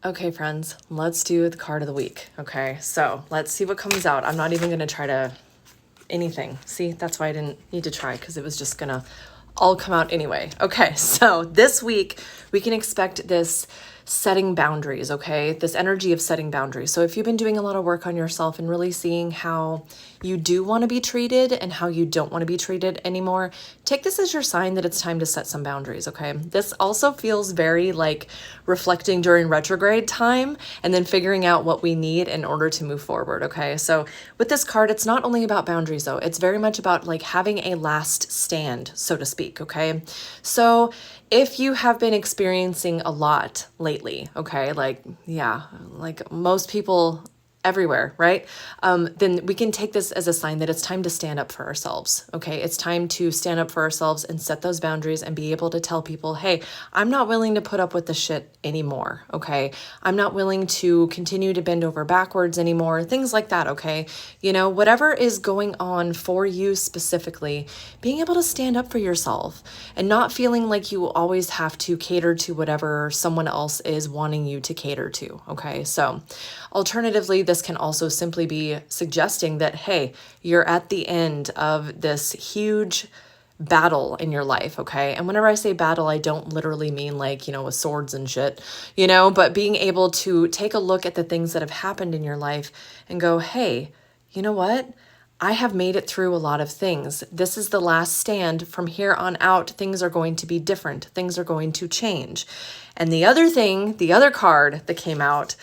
Okay, friends, let's do the card of the week. Okay, so let's see what comes out. I'm not even going to try to anything. See, that's why I didn't need to try, because it was just going to all come out anyway. Okay, so this week we can expect this setting boundaries, okay? This energy of setting boundaries. So if you've been doing a lot of work on yourself and really seeing how you do want to be treated and how you don't want to be treated anymore, take this as your sign that it's time to set some boundaries, okay? This also feels very like reflecting during retrograde time and then figuring out what we need in order to move forward, okay? So with this card, it's not only about boundaries though, it's very much about like having a last stand, so to speak, okay? So if you have been experiencing a lot lately, okay, like, yeah, like most people everywhere, right? Then we can take this as a sign that it's time to stand up for ourselves, okay? It's time to stand up for ourselves and set those boundaries and be able to tell people, hey, I'm not willing to put up with the shit anymore, okay? I'm not willing to continue to bend over backwards anymore, things like that, okay? You know, whatever is going on for you specifically, being able to stand up for yourself and not feeling like you always have to cater to whatever someone else is wanting you to cater to, okay? So alternatively, this can also simply be suggesting that, hey, you're at the end of this huge battle in your life, okay? And whenever I say battle, I don't literally mean like, you know, with swords and shit, you know, but being able to take a look at the things that have happened in your life and go, hey, you know what? I have made it through a lot of things. This is the last stand. From here on out, things are going to be different. Things are going to change. And the other thing, the other card that came out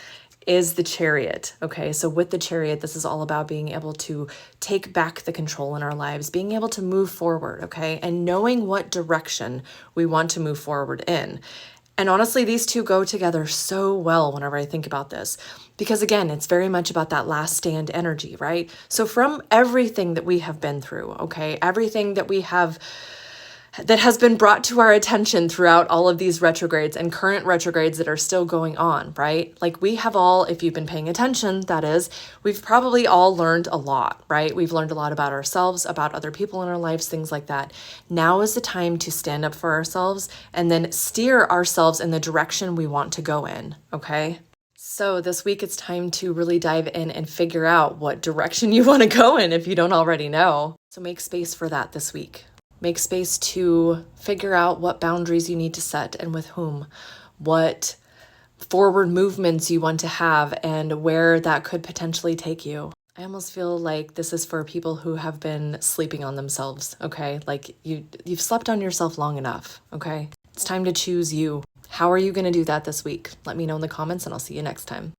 is the Chariot. Okay, so with the Chariot, this is all about being able to take back the control in our lives, being able to move forward, okay, and knowing what direction we want to move forward in. And honestly, these two go together so well whenever I think about this, because again, it's very much about that last stand energy, right? So from everything that we have been through, okay, everything that we have that has been brought to our attention throughout all of these retrogrades and current retrogrades that are still going on, right? Like we have all, if you've been paying attention, that is, we've probably all learned a lot, right? We've learned a lot about ourselves, about other people in our lives, things like that. Now is the time to stand up for ourselves and then steer ourselves in the direction we want to go in, okay? So this week it's time to really dive in and figure out what direction you want to go in if you don't already know. So make space for that this week. Make space to figure out what boundaries you need to set and with whom, what forward movements you want to have and where that could potentially take you. I almost feel like this is for people who have been sleeping on themselves, okay? Like you've slept on yourself long enough, okay? It's time to choose you. How are you going to do that this week? Let me know in the comments and I'll see you next time.